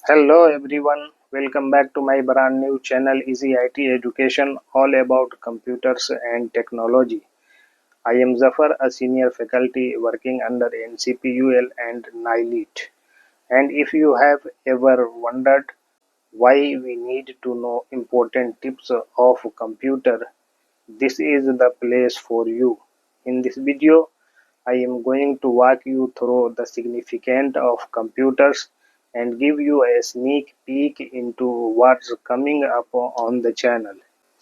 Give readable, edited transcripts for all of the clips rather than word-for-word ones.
Hello everyone, welcome back to my brand new channel Easy IT Education, all about computers and technology. I am Zafar, a senior faculty working under NCPUL and NILET. And if you have ever wondered why we need to know important tips of computer, this is the place for you. In this video, I am going to walk you through the significance of computers and give you a sneak peek into what's coming up on the channel.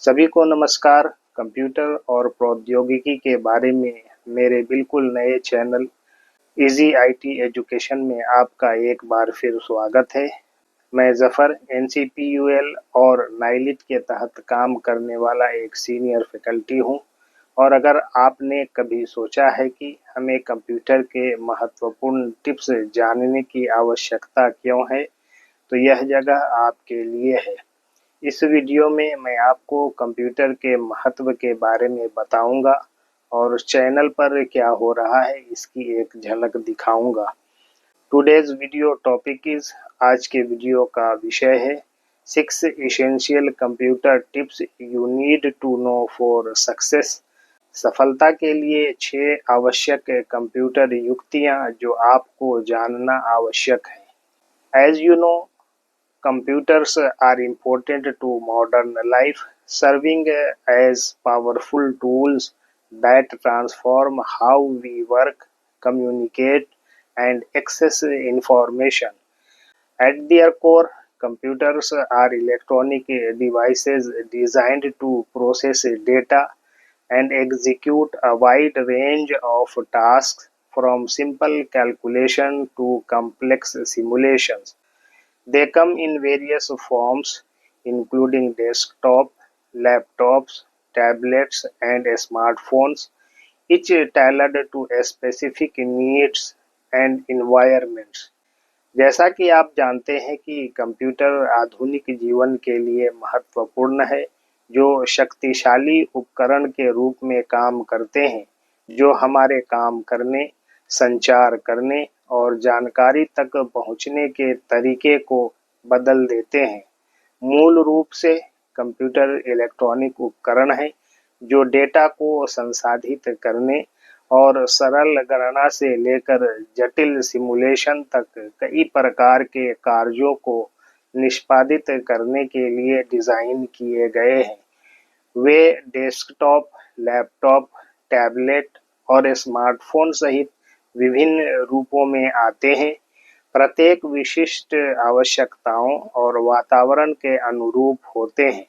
सभी को नमस्कार। Computer और प्रौद्योगिकी के बारे में मेरे बिल्कुल नए चैनल इजी आईटी एजुकेशन में आपका एक बार फिर स्वागत है। मैं जफर एनसीपीयूएल और नाइलिट के तहत काम करने वाला एक सीनियर फैकल्टी हूं, और अगर आपने कभी सोचा है कि हमें कंप्यूटर के महत्वपूर्ण टिप्स जानने की आवश्यकता क्यों है, तो यह जगह आपके लिए है। इस वीडियो में मैं आपको कंप्यूटर के महत्व के बारे में बताऊंगा और चैनल पर क्या हो रहा है इसकी एक झलक दिखाऊंगा। टुडेज वीडियो टॉपिक इज, आज के वीडियो का विषय है 6 essential computer tips you need to know for success. सफलता के लिए 6 आवश्यक कंप्यूटर युक्तियां जो आपको जानना आवश्यक है। As you know, computers are important to modern life, serving as powerful tools that transform how we work, communicate, and access information. At their core, computers are electronic devices designed to process data and execute a wide range of tasks, from simple calculation to complex simulations. They come in various forms, including desktop, laptops, tablets, and smartphones, each tailored to specific needs and environments. जैसा कि आप जानते हैं कि computer आधुनिक जीवन के लिए महत्वपूर्ण है, जो शक्तिशाली उपकरण के रूप में काम करते हैं, जो हमारे काम करने, संचार करने और जानकारी तक पहुंचने के तरीके को बदल देते हैं। मूल रूप से कंप्यूटर इलेक्ट्रॉनिक उपकरण है जो डेटा को संसाधित करने और सरल गणना से लेकर जटिल सिमुलेशन तक कई प्रकार के कार्यों को निष्पादित करने के लिए डिजाइन किए गए हैं। वे डेस्कटॉप, लैपटॉप, टैबलेट और स्मार्टफोन सहित विभिन्न रूपों में आते हैं, प्रत्येक विशिष्ट आवश्यकताओं और वातावरण के अनुरूप होते हैं।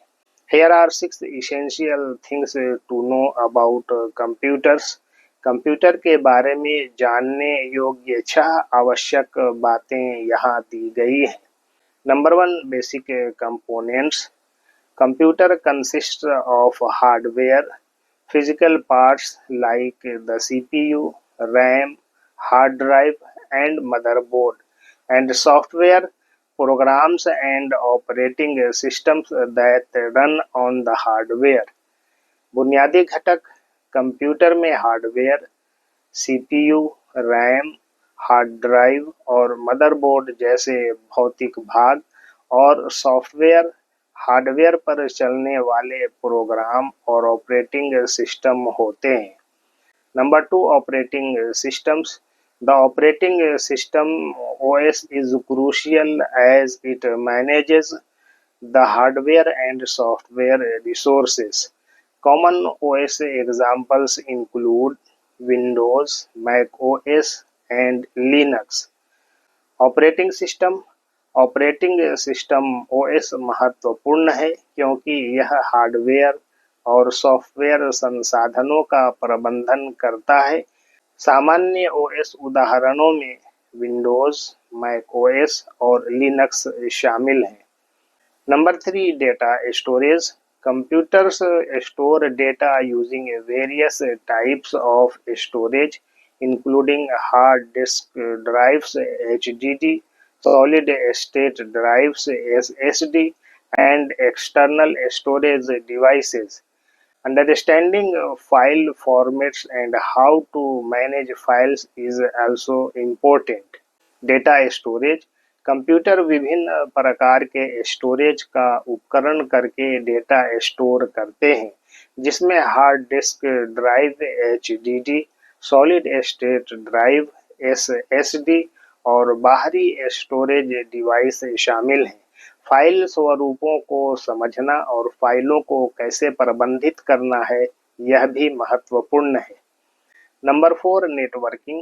Here are 6 essential things to know about computers. Computer के बारे में जानने योग्य 6 आवश्यक बातें यहाँ दी गई हैं। Number 1, basic components. Computer consists of hardware, physical parts like the CPU, RAM, hard drive, and motherboard, and software, programs and operating systems that run on the hardware. बुनियादी घटक कंप्यूटर में hardware, CPU, RAM, hard drive और motherboard जैसे भौतिक भाग, और software, hardware पर चलने वाले प्रोग्राम और ऑपरेटिंग सिस्टम होते हैं। Number 2, operating systems. The operating system OS is crucial as it manages the hardware and software resources. Common OS examples include Windows, Mac OS, and Linux. Operating system OS महत्वपूर्ण है क्योंकि यह hardware और software संसाधनों का प्रबंधन करता है। सामान्य OS उदाहरणों में विंडोज, मैक OS और लिनक्स शामिल हैं। Number 3, data storage. Computers store data using various types of storage, including hard disk drives HDD, solid state drives SSD, and external storage devices. Understanding file formats and how to manage files is also important. Data storage. Computer विभिन्न प्रकार के storage का उपकरण करके data store करते हैं, जिसमें hard disk drive HDD, solid state drive SSD और बाहरी स्टोरेज डिवाइस शामिल हैं। फाइल स्वरूपों को समझना और फाइलों को कैसे प्रबंधित करना है, यह भी महत्वपूर्ण है। Number 4, networking.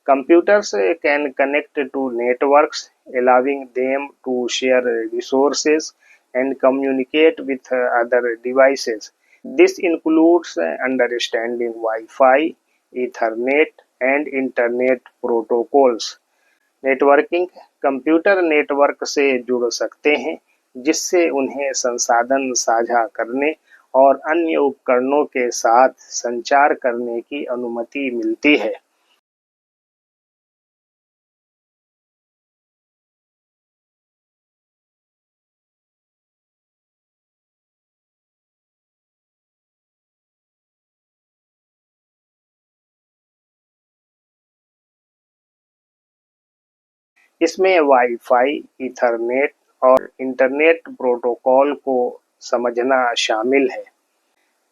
Computers can connect to networks, allowing them to share resources and communicate with other devices. This includes understanding Wi-Fi, Ethernet, and Internet protocols. Networking computer network से जुड़ सकते हैं, जिससे उन्हें संसाधन साझा करने और अन्य उपकरणों के साथ संचार करने की अनुमति मिलती है। इसमें वाईफाई, ईथरनेट और इंटरनेट प्रोटोकॉल को समझना शामिल है।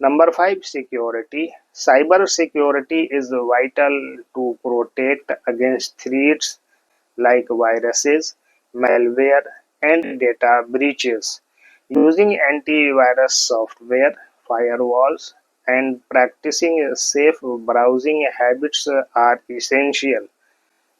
Number 5, security. Cyber security is vital to protect against threats like viruses, malware, and data breaches. Using antivirus software, firewalls, and practicing safe browsing habits are essential.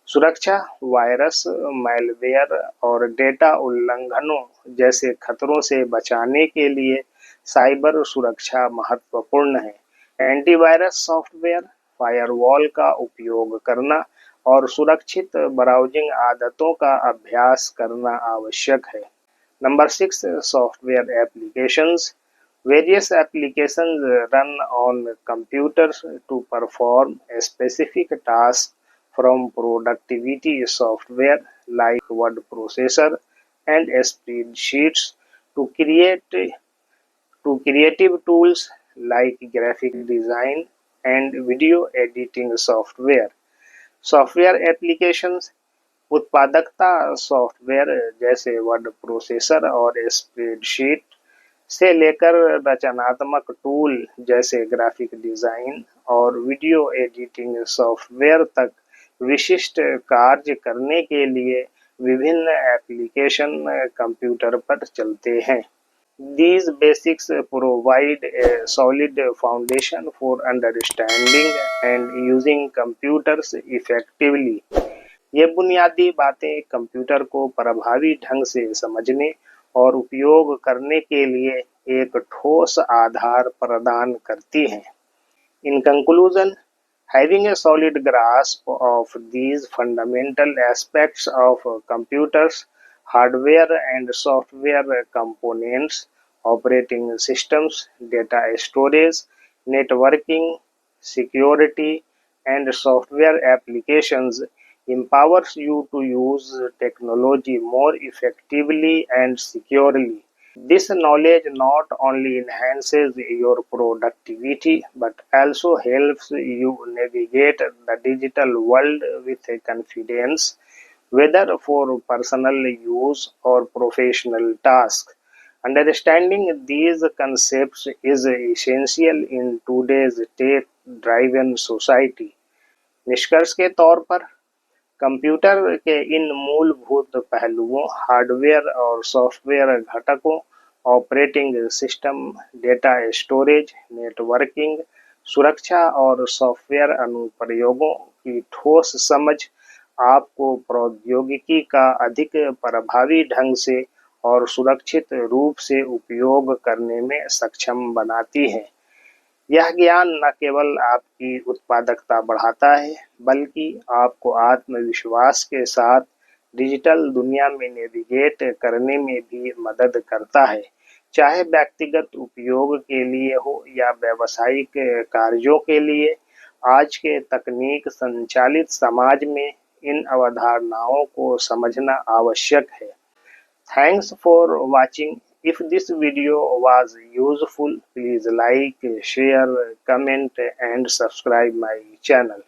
सुरक्षा, virus, malware और data उल्लंघनों जैसे खतरों से बचाने के लिए साइबर सुरक्षा महत्वपूर्ण है। एंटीवायरस सॉफ्टवेयर, फायरवॉल का उपयोग करना और सुरक्षित ब्राउजिंग आदतों का अभ्यास करना आवश्यक है। Number 6, software applications. Various applications run on computers to perform a specific task, from productivity software like word processor and spreadsheets to creative tools like graphic design and video editing software. Software applications उत्पादकता software जैसे word processor और spreadsheet से लेकर रचनात्मक tool जैसे graphic design और video editing software तक विशिष्ट कार्य करने के लिए विभिन्न एप्लीकेशन कंप्यूटर पर चलते हैं। These basics provide a solid foundation for understanding and using computers effectively. ये बुनियादी बातें कंप्यूटर को प्रभावी ढंग से समझने और उपयोग करने के लिए एक ठोस आधार प्रदान करती हैं। In conclusion, having a solid grasp of these fundamental aspects of computers, hardware and software components, operating systems, data storage, networking, security, and software applications empowers you to use technology more effectively and securely. This knowledge not only enhances your productivity but also helps you navigate the digital world with confidence, whether for personal use or professional tasks. Understanding these concepts is essential in today's tech-driven society. निष्कर्ष के तौर पर computer के इन मूलभूत पहलुओं, hardware और software घटकों, operating system, data storage, networking, सुरक्षा और सॉफ्टवेयर अनुप्रयोगों की ठोस समझ आपको प्रौद्योगिकी का अधिक प्रभावी ढंग से और सुरक्षित रूप से उपयोग करने में सक्षम बनाती है। यह ज्ञान न केवल आपकी उत्पादकता बढ़ाता है, बल्कि आपको आत्मविश्वास के साथ डिजिटल दुनिया में नेविगेट करने में भी मदद करता है, चाहे व्यक्तिगत उपयोग के लिए हो या व्यावसायिक कार्यों के लिए। आज के तकनीक संचालित समाज में इन अवधारणाओं को समझना आवश्यक है। Thanks for watching. If this video was useful, please like, share, comment and subscribe my channel.